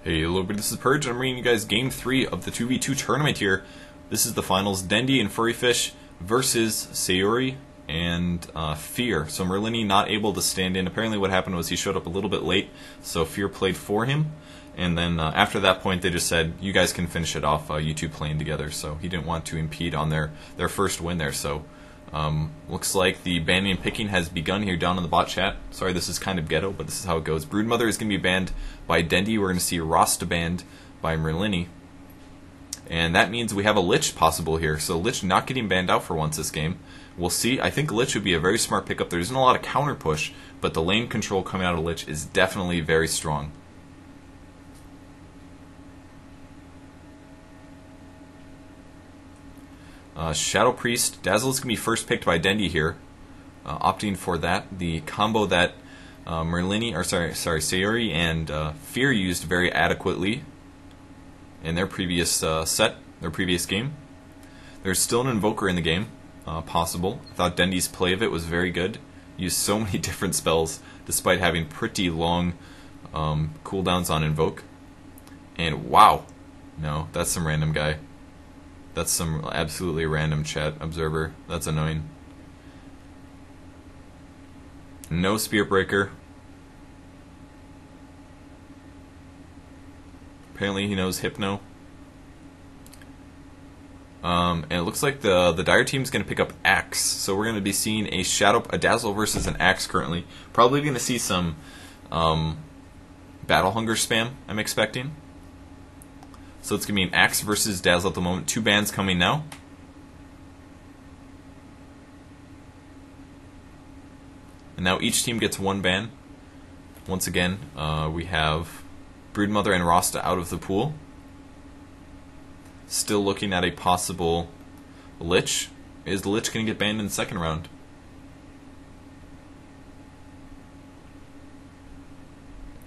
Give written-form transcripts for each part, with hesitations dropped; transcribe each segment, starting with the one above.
Hey, hello everybody, this is Purge, and I'm bringing you guys Game 3 of the 2v2 tournament here. This is the finals, Dendi and Furryfish versus Sayuri and Fear. So Merlini not able to stand in. Apparently what happened was he showed up a little bit late, so Fear played for him. And then after that point they just said, you guys can finish it off, you two playing together. So he didn't want to impede on their first win there. So looks like the banning and picking has begun here down in the bot chat. Sorry, this is kind of ghetto, but this is how it goes. Broodmother is going to be banned by Dendi. We're going to see Rasta banned by Merlini. And that means we have a Lich possible here. So Lich not getting banned out for once this game. We'll see. I think Lich would be a very smart pickup. There isn't a lot of counter push, but the lane control coming out of Lich is definitely very strong. Shadow Priest. Dazzle is going to be first picked by Dendi here. Opting for that. The combo that Sayuri and Fear used very adequately in their previous their previous game. There's still an Invoker in the game, possible. I thought Dendi's play of it was very good. Used so many different spells, despite having pretty long cooldowns on Invoke. And wow, no, that's some random guy. That's some absolutely random chat observer. That's annoying. No Spirit Breaker. Apparently he knows Hypno. And it looks like the Dire team's going to pick up Axe. So we're going to be seeing a Dazzle versus an Axe currently. Probably going to see some Battle Hunger spam, I'm expecting. So it's going to be an Axe versus Dazzle at the moment. 2 bans coming now. And now each team gets 1 ban. Once again, we have Broodmother and Rasta out of the pool. Still looking at a possible Lich. Is the Lich going to get banned in the second round?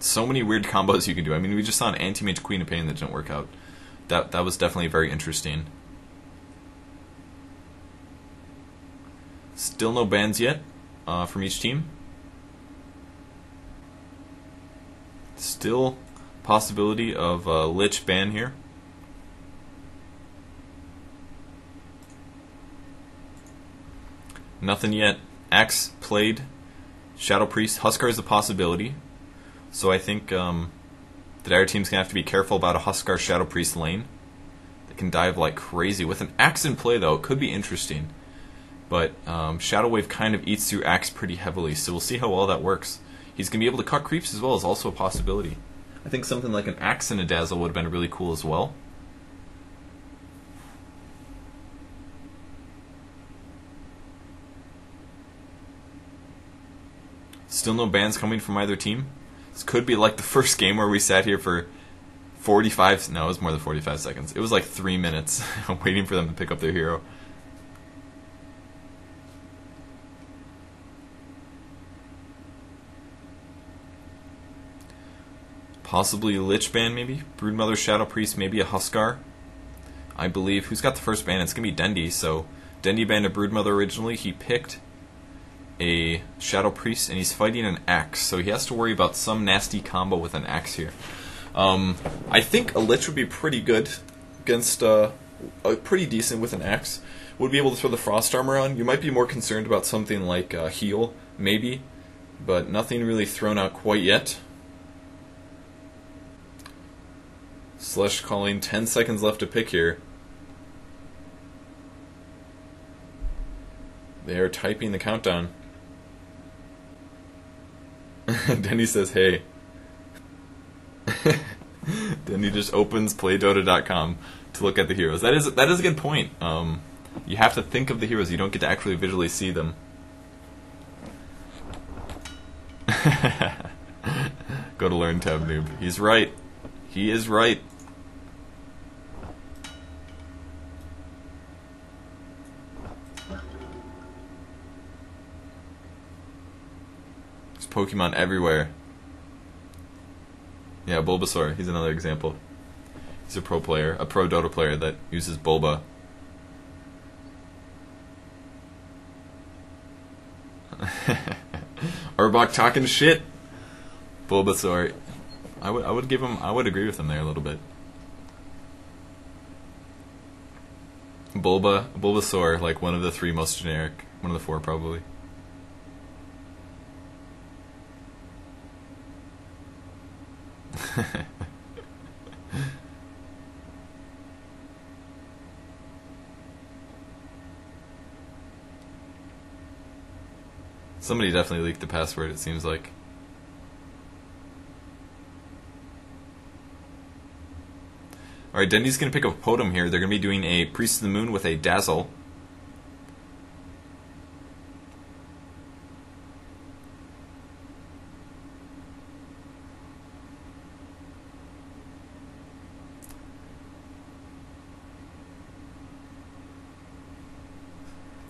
So many weird combos you can do. I mean, we just saw an Anti-Mage Queen of Pain that didn't work out. That was definitely very interesting. Still no bans yet from each team. Still possibility of a Lich ban here. Nothing yet. Axe played. Shadow Priest. Huskar is a possibility. So I think the Dire team's going to have to be careful about a Huskar Shadow Priest lane. They can dive like crazy. With an Axe in play, though, it could be interesting. But Shadow Wave kind of eats through Axe pretty heavily, so we'll see how well that works. He's going to be able to cut creeps as well, is also a possibility. I think something like an Axe and a Dazzle would have been really cool as well. Still no bans coming from either team. This could be like the first game where we sat here for 45... No, it was more than 45 seconds. It was like 3 minutes waiting for them to pick up their hero. Possibly Lich ban, maybe? Broodmother, Shadow Priest, maybe a Huskar. I believe. Who's got the first ban? It's going to be Dendi. So Dendi banned a Broodmother originally. He picked a Shadow Priest, and he's fighting an Axe, so he has to worry about some nasty combo with an Axe here. I think a Lich would be pretty good against, pretty decent with an Axe. Would be able to throw the Frost Armor on. You might be more concerned about something like Heal, maybe, but nothing really thrown out quite yet. Slush calling, 10 seconds left to pick here. They are typing the countdown. Dendi says, hey. Dendi just opens playdota.com to look at the heroes. That is a good point. You have to think of the heroes. You don't get to actually visually see them. Go to learn tab noob. He's right. He is right. Pokemon everywhere. Yeah, Bulbasaur, he's another example. He's a pro player, a pro Dota player that uses Bulba. Arbok talking shit. Bulbasaur. I would give him. I would agree with him there a little bit. Bulbasaur, like one of the three most generic, one of the four probably. Somebody definitely leaked the password, it seems like. Alright, Dendi's going to pick up a Potom here. They're going to be doing a Priest of the Moon with a Dazzle.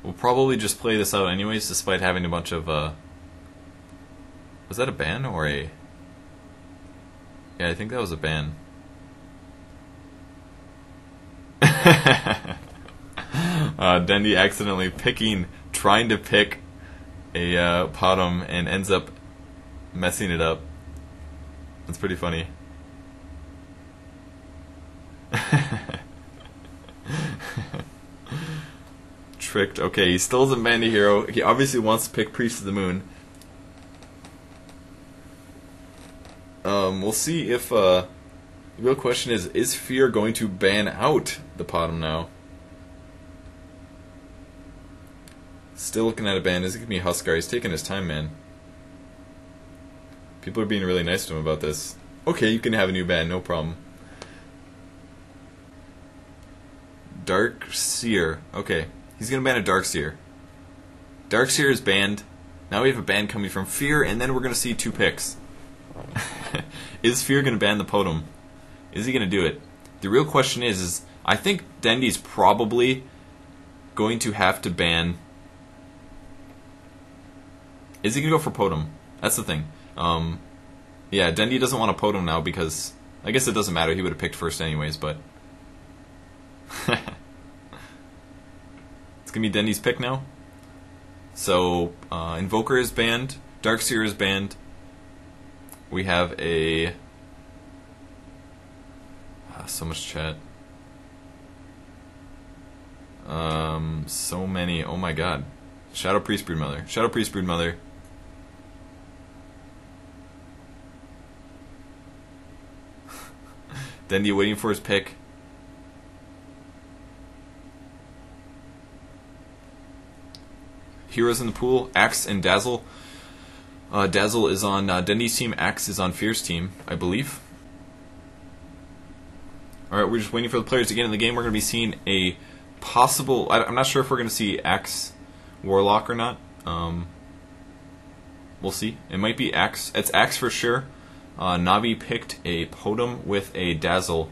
We'll probably just play this out anyways, despite having a bunch of, was that a ban or a... Yeah, I think that was a ban. Dendi accidentally trying to pick a Potom and ends up messing it up. That's pretty funny. Tricked. Okay, he still isn't banned a hero. He obviously wants to pick Priest of the Moon. We'll see if, the real question is Fear going to ban out the Potom now? Still looking at a ban. Is it going to be Huskar? He's taking his time, man. People are being really nice to him about this. Okay, you can have a new ban, no problem. Darkseer. Okay. He's going to ban a Darkseer. Darkseer is banned. Now we have a ban coming from Fear, and then we're going to see two picks. Is Fear going to ban the Potom? Is he going to do it? The real question is I think Dendi's probably going to have to ban... Is he going to go for Potom? That's the thing. Yeah, Dendi doesn't want a Potom now because... I guess it doesn't matter. He would have picked first anyways, but... It's going to be Dendi's pick now. So, Invoker is banned. Darkseer is banned. We have a... so much chat. So many. Oh my god. Shadow Priest Broodmother. Shadow Priest Broodmother. Dendi waiting for his pick. Heroes in the pool, Axe and Dazzle. Dazzle is on Dendi's team, Axe is on Fear's team, I believe. Alright, we're just waiting for the players to get in the game. We're going to be seeing a possible... I'm not sure if we're going to see Axe Warlock or not. We'll see. It might be Axe. It's Axe for sure. Navi picked a Potom with a Dazzle.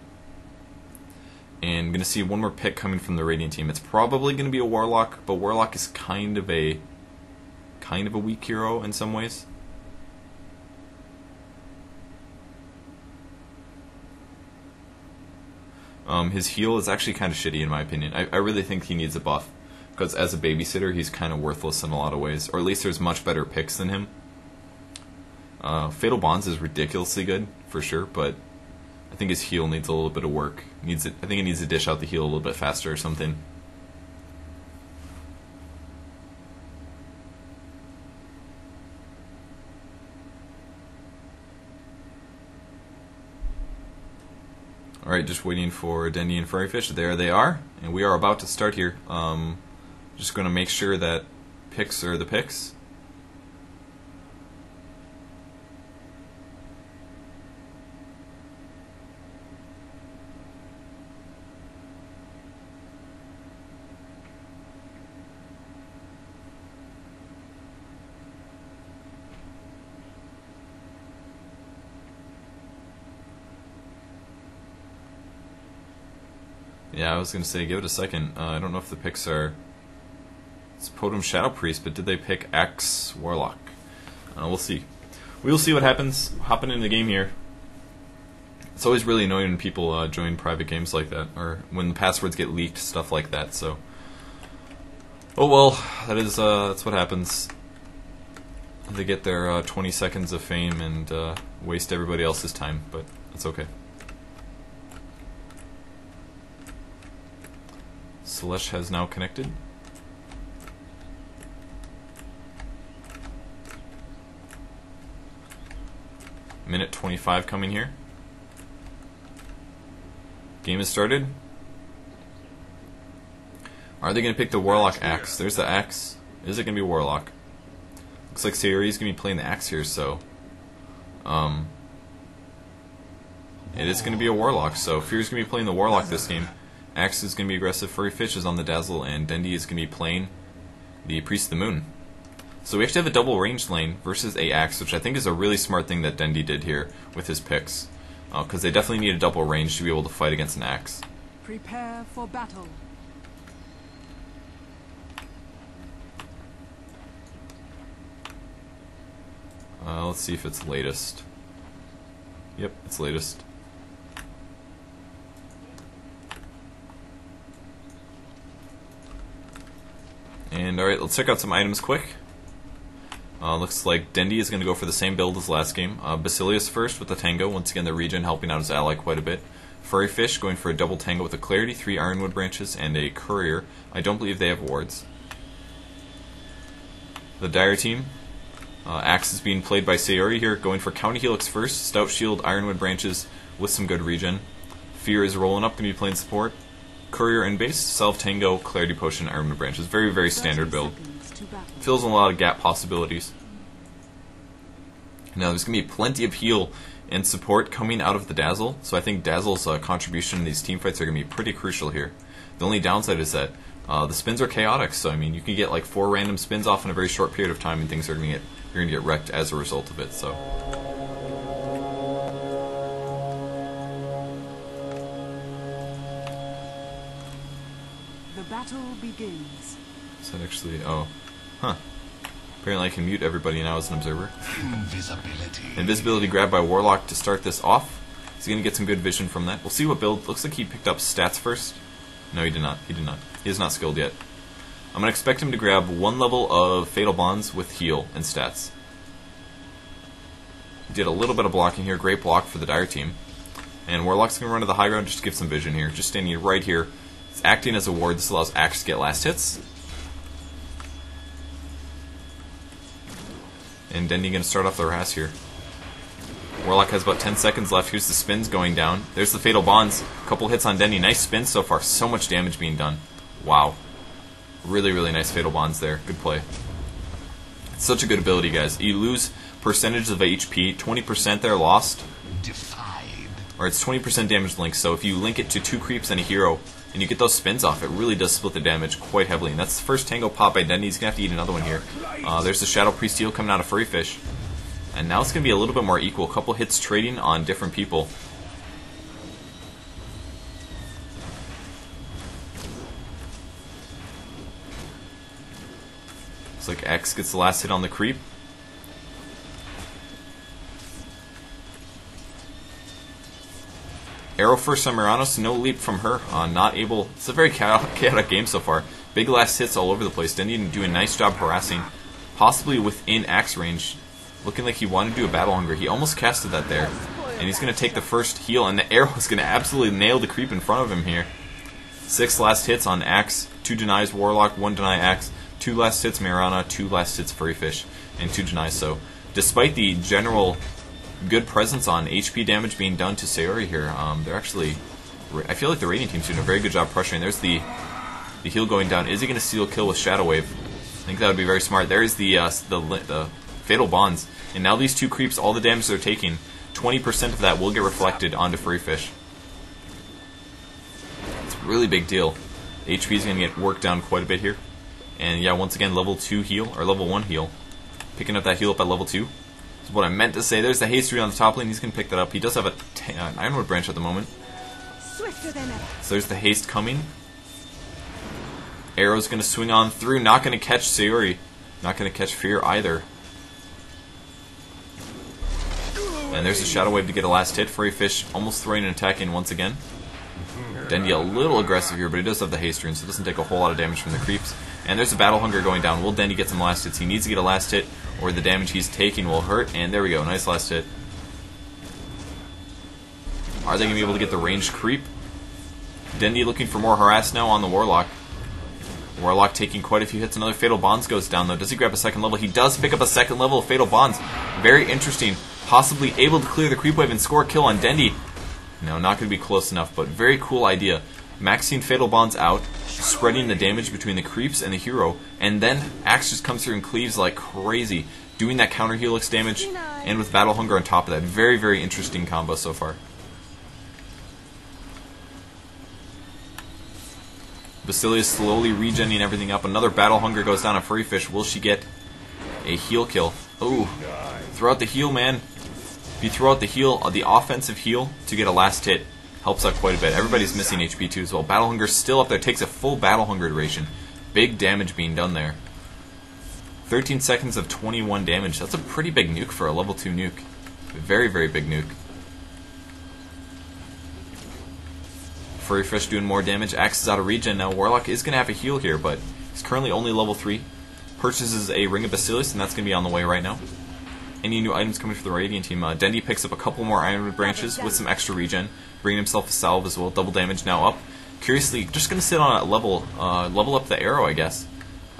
And going to see one more pick coming from the Radiant team. It's probably going to be a Warlock, but Warlock is kind of a weak hero in some ways. His heal is actually kind of shitty in my opinion. I really think he needs a buff, because as a babysitter he's kind of worthless in a lot of ways, or at least there's much better picks than him. Fatal Bonds is ridiculously good for sure, but I think his heal needs a little bit of work. I think he needs to dish out the heal a little bit faster or something. Alright, just waiting for Dendi and Furryfish. There they are, and we are about to start here. Just going to make sure that picks are the picks. Yeah, I was going to say, give it a second. I don't know if the picks are... It's Potom Shadow Priest, but did they pick Axe Warlock? We'll see. We'll see what happens. Hopping into the game here. It's always really annoying when people join private games like that, or when the passwords get leaked, stuff like that, so... Oh well, that's what happens. they get their 20 seconds of fame and waste everybody else's time, but that's okay. Celeste has now connected. Minute 25 coming here. Game has started. Are they going to pick the Warlock Axe? There's the Axe. Is it going to be Warlock? Looks like Sayuri is going to be playing the Axe here, so... it is going to be a Warlock, so Fear is going to be playing the Warlock this game. Axe is going to be aggressive, Furryfish is on the Dazzle, and Dendi is going to be playing the Priest of the Moon. So we actually have a double ranged lane versus a Axe, which I think is a really smart thing that Dendi did here with his picks. Because they definitely need a double range to be able to fight against an Axe. Prepare for battle. Let's see if it's latest. Yep, it's latest. And alright, let's check out some items quick. Looks like Dendi is going to go for the same build as last game. Basilius first with the Tango, once again the regen helping out his ally quite a bit. Furryfish going for a double Tango with a Clarity, 3 Ironwood branches, and a Courier. I don't believe they have wards. The Dire team, Axe is being played by Sayuri here, going for County Helix first, Stout Shield, Ironwood branches with some good regen. Fear is rolling up, going to be playing support. Courier and base, Self Tango, Clarity Potion, Ironwood branches. Very, very standard build. Fills in a lot of gap possibilities. Now there's going to be plenty of heal and support coming out of the Dazzle, so I think Dazzle's contribution in these teamfights are going to be pretty crucial here. The only downside is that the spins are chaotic, so I mean you can get like 4 random spins off in a very short period of time, and things are going to get wrecked as a result of it. So. The battle begins. Is that actually? Oh, huh. Apparently I can mute everybody now as an observer. Invisibility grabbed by Warlock to start this off. He's going to get some good vision from that. We'll see what build. Looks like he picked up stats first. No, he did not. He did not. He is not skilled yet. I'm going to expect him to grab 1 level of Fatal Bonds with heal and stats. He did a little bit of blocking here. Great block for the Dire team. And Warlock's going to run to the high ground just to give some vision here. Just standing right here. It's acting as a ward. This allows Axe to get last hits. And Dendi going to start off the harass here. Warlock has about 10 seconds left. Here's the spins going down. There's the Fatal Bonds. Couple hits on Dendi. Nice spins so far. So much damage being done. Wow. Really, really nice Fatal Bonds there. Good play. It's such a good ability, guys. You lose percentage of HP. 20% there lost. Defied. Or it's 20% damage link. So if you link it to 2 creeps and a hero, and you get those spins off, it really does split the damage quite heavily. And that's the first Tango pop by Dendi. He's going to have to eat another one here. There's the Shadow Priest heal coming out of Furryfish. And now it's going to be a little bit more equal. A couple hits trading on different people. Looks like X gets the last hit on the creep. Arrow first on Miranos, no leap from her. Not able. It's a very chaotic game so far. Big last hits all over the place. Dendi doing a nice job harassing, possibly within Axe range. Looking like he wanted to do a Battle Hunger. He almost casted that there. And he's going to take the first heal, and the arrow is going to absolutely nail the creep in front of him here. 6 last hits on Axe, 2 denies Warlock, 1 deny Axe, 2 last hits Mirana, 2 last hits Furryfish, and 2 denies. So, despite the general good presence on HP damage being done to Sayuri here, they're actually... I feel like the Radiant team's doing a very good job pressuring. There's the heal going down. Is he going to steal kill with Shadow Wave? I think that would be very smart. There's the Fatal Bonds. And now these 2 creeps, all the damage they're taking, 20% of that will get reflected onto Furryfish. It's a really big deal. HP is going to get worked down quite a bit here. And yeah, once again, level 2 heal, or level 1 heal. Picking up that heal up at level 2. That's what I meant to say. There's the haste read on the top lane. He's going to pick that up. He does have an Ironwood branch at the moment. Swifter than ever. So there's the haste coming. Arrow's going to swing on through. Not going to catch Sayuri. Not going to catch Fear either. And there's the Shadow Wave to get a last hit. Furryfish almost throwing an attack in once again. Dendi a little aggressive here, but he does have the haste rune, so it doesn't take a whole lot of damage from the creeps. And there's a Battle Hunger going down. Will Dendi get some last hits? He needs to get a last hit, or the damage he's taking will hurt. And there we go. Nice last hit. Are they going to be able to get the ranged creep? Dendi looking for more harass now on the Warlock. Warlock taking quite a few hits. Another Fatal Bonds goes down, though. Does he grab a second level? He does pick up a second level of Fatal Bonds. Very interesting. Possibly able to clear the creep wave and score a kill on Dendi. No, not going to be close enough, but very cool idea. Maxing Fatal Bonds out, spreading the damage between the creeps and the hero, and then Axe just comes through and cleaves like crazy, doing that counter helix damage, and with Battle Hunger on top of that. Very, very interesting combo so far. Basilius slowly regenning everything up. Another Battle Hunger goes down on Furryfish. Will she get a heal kill? Oh, throw out the heal, man. If you throw out the heal, the offensive heal to get a last hit helps out quite a bit. Everybody's missing HP too as well. Battle Hunger's still up there. Takes a full Battle Hunger duration. Big damage being done there. 13 seconds of 21 damage. That's a pretty big nuke for a level 2 nuke. Very, very big nuke. Furryfish doing more damage. Axe is out of regen now. Warlock is going to have a heal here, but he's currently only level 3. Purchases a Ring of Basilius, and that's going to be on the way right now. Any new items coming for the Radiant team? Dendi picks up a couple more Ironwood branches with some extra regen, bringing himself a salve as well. Double damage now up. Curiously, just going to sit on a level up the arrow, I guess.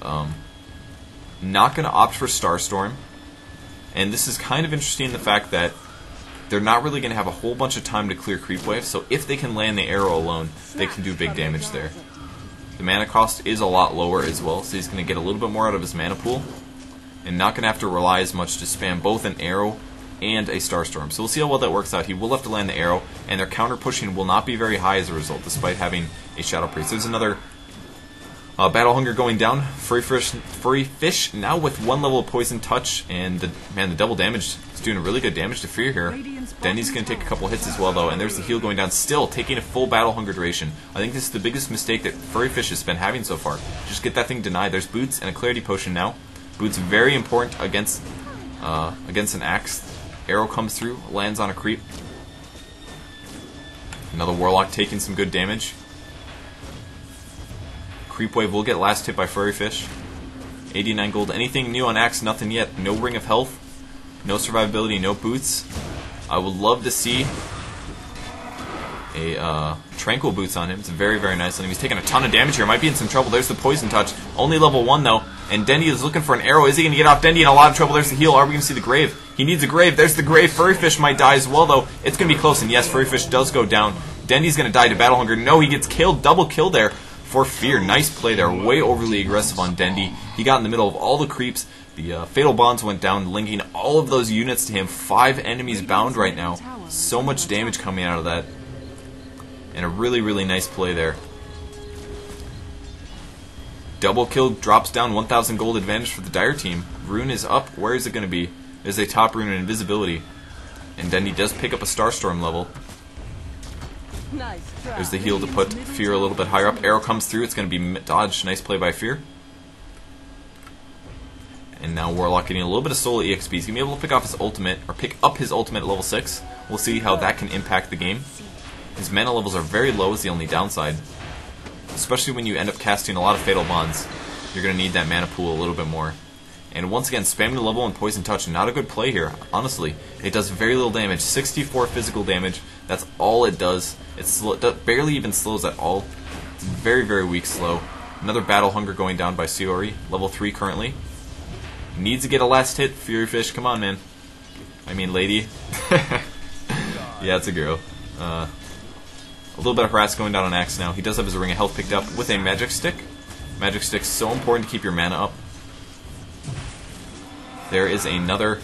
Not going to opt for Starstorm, and this is kind of interesting in the fact that they're not really going to have a whole bunch of time to clear creep wave, so if they can land the arrow alone, they can do big damage there. The mana cost is a lot lower as well, so he's going to get a little bit more out of his mana pool, and not going to have to rely as much to spam both an arrow and a Starstorm. So we'll see how well that works out. He will have to land the arrow, and their counter pushing will not be very high as a result, despite having a Shadow Priest. There's another Battle Hunger going down. Furryfish now with 1 level of Poison Touch, and the double damage is doing a really good damage to Fear here. Dendi's going to take a couple hits as well, though, and there's the heal going down, still taking a full Battle Hunger duration. I think this is the biggest mistake that Furryfish has been having so far. Just get that thing denied. There's Boots and a Clarity Potion now. Boots very important against an Axe. Arrow comes through, lands on a creep. Another Warlock taking some good damage. Creep wave will get last hit by Furryfish. 89 gold. Anything new on Axe? Nothing yet. No Ring of Health. No survivability. No boots. I would love to see a Tranquil Boots on him. It's very, very nice on him. He's taking a ton of damage here. Might be in some trouble. There's the Poison Touch. Only level 1 though. And Dendi is looking for an arrow. Is he going to get off Dendi in a lot of trouble? There's the heal. Are we going to see the grave? He needs a grave. There's the grave. Furryfish might die as well though. It's going to be close. And yes, Furryfish does go down. Dendi's going to die to Battle Hunger. No, he gets killed. Double kill there for Fear. Nice play there. Way overly aggressive on Dendi. He got in the middle of all the creeps. The Fatal Bonds went down, linking all of those units to him. 5 enemies bound right now. So much damage coming out of that. And a really, really nice play there. Double kill drops down 1,000 gold advantage for the Dire team. Rune is up. Where is it going to be? There's a top rune in Invisibility. And Dendi does pick up a Starstorm level. There's the heal to put Fear a little bit higher up. Arrow comes through. It's going to be dodged. Nice play by Fear. And now Warlock getting a little bit of solo EXP. He's going to be able to pick up his ultimate at level 6. We'll see how that can impact the game. His mana levels are very low is the only downside. Especially when you end up casting a lot of Fatal Bonds. You're going to need that mana pool a little bit more. And once again, spamming the level and Poison Touch, not a good play here. Honestly, it does very little damage. 64 physical damage. That's all it does. It barely even slows at all. It's very, very weak slow. Another Battle Hunger going down by Sayuri. Level 3 currently. Needs to get a last hit. Furryfish, come on, man. I mean, lady. Yeah, it's a girl. A little bit of harass going down on Axe now. He does have his Ring of Health picked up with a Magic Stick. Magic Stick's so important to keep your mana up. There is another...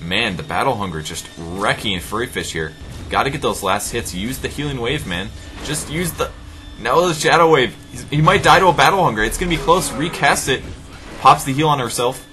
Man, the Battle Hunger just wrecking Furryfish here. Gotta get those last hits. Use the Healing Wave, man. Just use the... No, the Shadow Wave. He might die to a Battle Hunger. It's gonna be close. Recast it. Pops the heal on herself.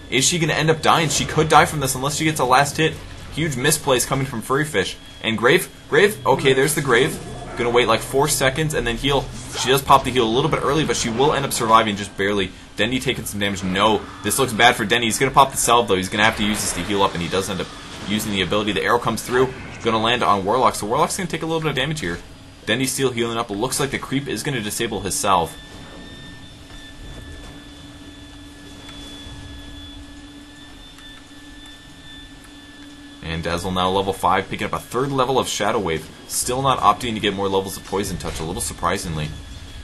Is she gonna end up dying? She could die from this unless she gets a last hit. Huge misplays coming from Furryfish. And Grave? Grave? Okay, there's the Grave. Gonna wait like 4 seconds and then heal. She does pop the heal a little bit early, but she will end up surviving just barely. Dendi taking some damage. No, this looks bad for Dendi. He's gonna pop the salve though. He's gonna have to use this to heal up, and he does end up using the ability. The arrow comes through. Gonna land on Warlock, so Warlock's gonna take a little bit of damage here. Dendi's still healing up. It looks like the creep is gonna disable his salve. And Dazzle now level 5, picking up a 3rd level of Shadow Wave. Still not opting to get more levels of Poison Touch, a little surprisingly.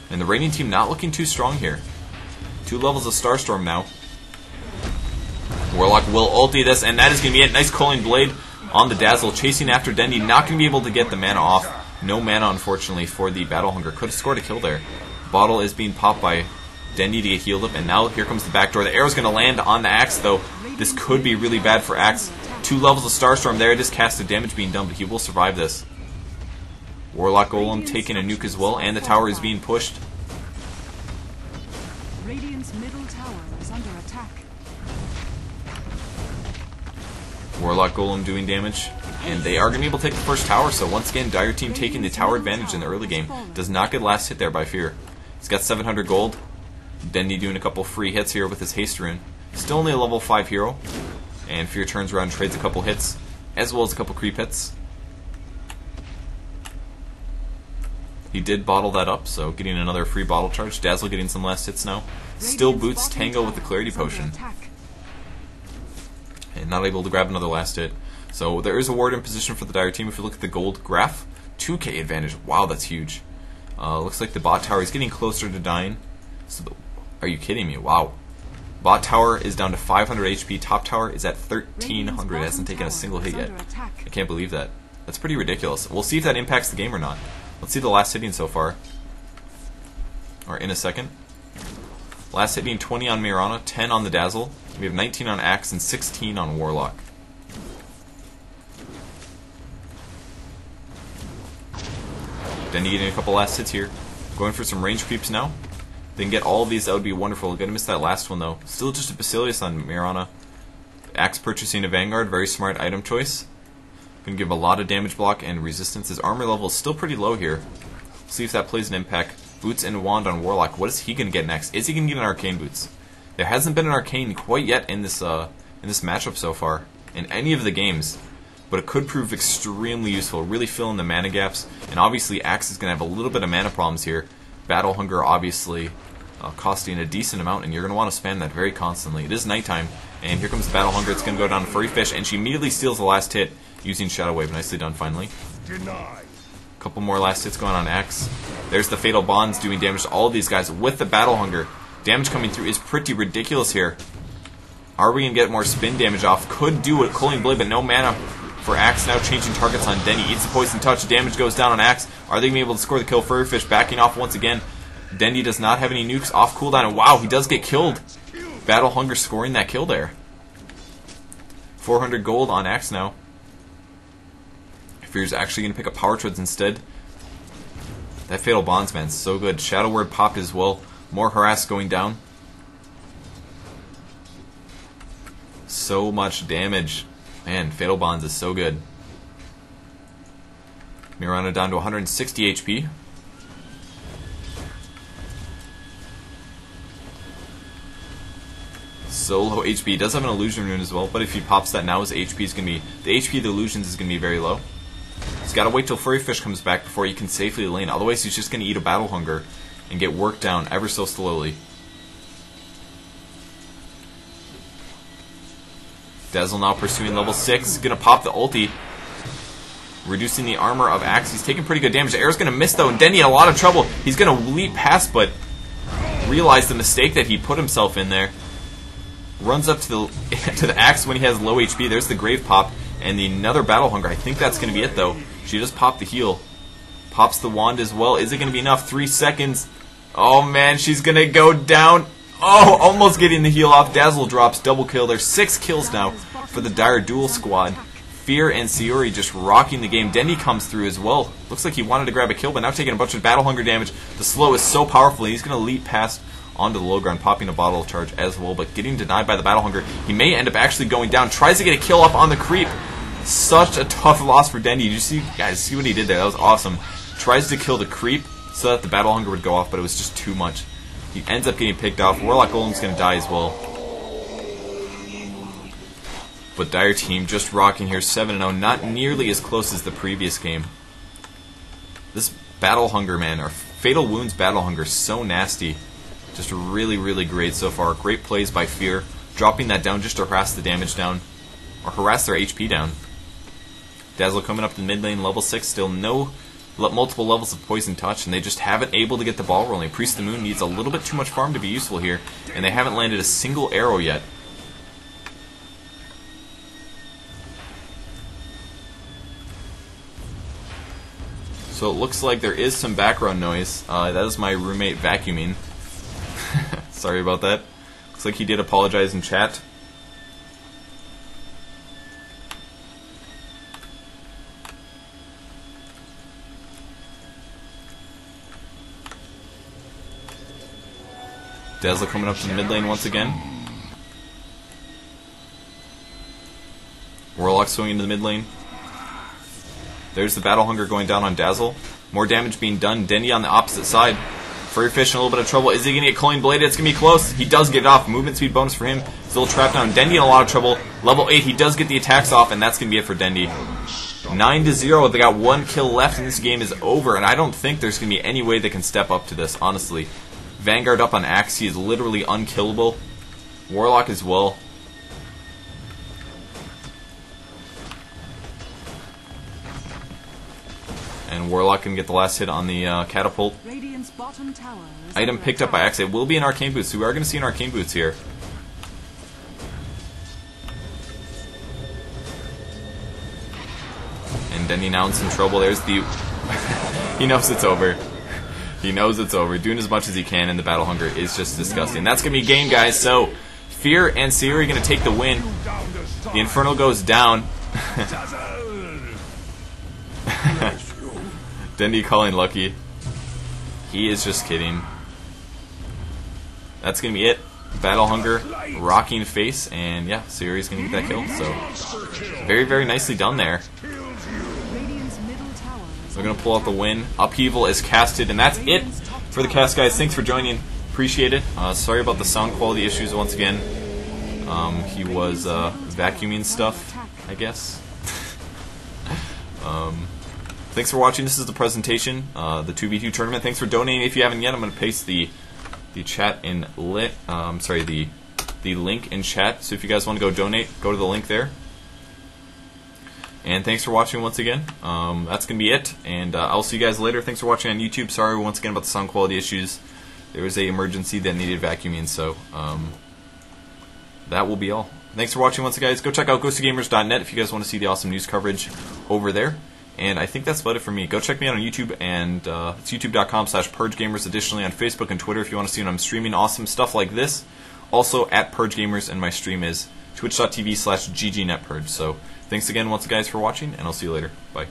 And the Radiant team not looking too strong here. 2 levels of Starstorm now. Warlock will ulti this, and that is going to be it. Nice Culling Blade on the Dazzle, chasing after Dendi. Not going to be able to get the mana off. No mana, unfortunately, for the Battle Hunger. Could have scored a kill there. Bottle is being popped by Dendi to get healed up, and now here comes the backdoor. The arrow's going to land on the Axe, though. This could be really bad for Axe. 2 levels of Starstorm there. It is casted damage being done, but he will survive this. Warlock Golem taking a nuke as well, and the tower is being pushed. Radiant's middle tower is under attack. Warlock Golem doing damage, and they are going to be able to take the first tower, so once again, Dire Team taking the tower advantage in the early game. Does not get last hit there by Fear. He's got 700 gold. Dendi doing a couple free hits here with his haste rune. Still only a level 5 hero, and Fear turns around and trades a couple hits, as well as a couple creep hits. He did bottle that up, so getting another free bottle charge. Dazzle getting some last hits now. Still boots Tango with the Clarity Potion. And not able to grab another last hit. So there is a ward in position for the Dire team. If you look at the gold graph, 2k advantage. Wow, that's huge. Looks like the bot tower is getting closer to dying. So are you kidding me? Wow. Bot tower is down to 500 HP. Top tower is at 1300. It hasn't taken a single hit yet. I can't believe that. That's pretty ridiculous. We'll see if that impacts the game or not. Let's see the last hitting so far. Or in a second. Last hitting 20 on Mirana, 10 on the Dazzle. We have 19 on Axe and 16 on Warlock. Dendi getting a couple last hits here. Going for some range creeps now. If they can get all of these, that would be wonderful. Gonna miss that last one though. Still just a Basilius on Mirana. Axe purchasing a Vanguard, very smart item choice. Gonna give a lot of damage block and resistance. His armor level is still pretty low here. See if that plays an impact. Boots and Wand on Warlock. What is he gonna get next? Is he gonna get an Arcane Boots? There hasn't been an Arcane quite yet in this matchup so far, in any of the games. But it could prove extremely useful, really fill in the mana gaps. And obviously Axe is gonna have a little bit of mana problems here. Battle Hunger obviously costing a decent amount, and you're gonna want to spam that very constantly. It is nighttime, and here comes the Battle Hunger. It's gonna go down to Furryfish, and she immediately steals the last hit using Shadow Wave. Nicely done, finally. Denied. Couple more last hits going on Axe. There's the Fatal Bonds doing damage to all of these guys with the Battle Hunger. Damage coming through is pretty ridiculous here. Are we going to get more spin damage off? Could do a Culling Blade, but no mana for Axe. Now changing targets on Dendi. Eats the Poison Touch. Damage goes down on Axe. Are they going to be able to score the kill? Furryfish backing off once again. Dendi does not have any nukes off cooldown. And wow, he does get killed. Battle Hunger scoring that kill there. 400 gold on Axe now. Fear's actually going to pick up Power Treads instead. That Fatal Bonds, man, so good. Shadow Word popped as well. More harass going down. So much damage. Man, Fatal Bonds is so good. Mirana down to 160 HP. So low HP. Does have an illusion rune as well, but if he pops that now, his HP is going to be... The HP of the illusions is going to be very low. He's got to wait till Furryfish comes back before he can safely lane. Otherwise, he's just going to eat a Battle Hunger and get worked down ever so slowly. Dazzle now pursuing level 6. Going to pop the ulti. Reducing the armor of Axe. He's taking pretty good damage. The arrow's going to miss, though, and Dendi in a lot of trouble. He's going to leap past, but realize the mistake that he put himself in there. Runs up to the Axe when he has low HP. There's the Grave Pop. And another Battle Hunger. I think that's going to be it, though. She just popped the heal. Pops the wand as well. Is it going to be enough? 3 seconds. Oh, man. She's going to go down. Oh, almost getting the heal off. Dazzle drops. Double kill. There's 6 kills now for the Dire Duel squad. Fear and Sayuri just rocking the game. Dendi comes through as well. Looks like he wanted to grab a kill, but now taking a bunch of Battle Hunger damage. The slow is so powerful. He's going to leap past onto the low ground, popping a bottle charge as well, but getting denied by the Battle Hunger. He may end up actually going down. Tries to get a kill up on the creep. Such a tough loss for Dendi. Did you see, guys, see what he did there? That was awesome. Tries to kill the creep so that the Battle Hunger would go off, but it was just too much. He ends up getting picked off. Warlock Golem's going to die as well. But Dire Team just rocking here, 7-0. Not nearly as close as the previous game. This Battle Hunger, man, or Fatal Wounds Battle Hunger, so nasty. Just really, really great so far. Great plays by Fear. Dropping that down just to harass the damage down. Or harass their HP down. Dazzle coming up to mid lane, level 6, still multiple levels of poison touch, and they just haven't able to get the ball rolling. Priest of the Moon needs a little bit too much farm to be useful here, and they haven't landed a single arrow yet. So it looks like there is some background noise. That is my roommate vacuuming. Sorry about that. Looks like he did apologize in chat. Dazzle coming up to the mid lane once again. Warlock swinging to the mid lane. There's the Battle Hunger going down on Dazzle. More damage being done. Dendi on the opposite side. Furryfish in a little bit of trouble. Is he going to get Coin Bladed? It's going to be close. He does get it off. Movement speed bonus for him. Still trapped down. Dendi in a lot of trouble. Level 8, he does get the attacks off, and that's going to be it for Dendi. 9-0. They got 1 kill left, and this game is over. And I don't think there's going to be any way they can step up to this, honestly. Vanguard up on Axe. He is literally unkillable. Warlock as well. And Warlock can get the last hit on the catapult. Bottom tower Item picked up by Axe. It will be an Arcane Boots, so we are going to see an Arcane Boots here. And Dendi now in some trouble. There's the... He knows it's over. He knows it's over. Doing as much as he can, and the Battle Hunger is just disgusting. That's going to be game, guys. So, Fear and Sayuri are going to take the win. The Infernal goes down. Dendi calling lucky. He is just kidding. That's going to be it. Battle Hunger, rocking face, and yeah, Sayuri's going to get that kill. So, very, very nicely done there. So we're going to pull out the win. Upheaval is casted, and that's it for the cast, guys. Thanks for joining. Appreciate it. Sorry about the sound quality issues once again. He was vacuuming stuff, I guess. Thanks for watching. This is the presentation, the 2v2 tournament. Thanks for donating. If you haven't yet, I'm going to paste the chat in the link in chat. So if you guys want to go donate, go to the link there. And thanks for watching once again. That's going to be it. And I'll see you guys later. Thanks for watching on YouTube. Sorry once again about the sound quality issues. There was an emergency that needed vacuuming, so that will be all. Thanks for watching once again, guys. Go check out ghostygamers.net if you guys want to see the awesome news coverage over there. And I think that's about it for me. Go check me out on YouTube, and it's youtube.com/PurgeGamers. Additionally, on Facebook and Twitter if you want to see when I'm streaming awesome stuff like this. Also, at PurgeGamers, and my stream is twitch.tv/GGNetPurge. So, thanks again once, guys, for watching, and I'll see you later. Bye.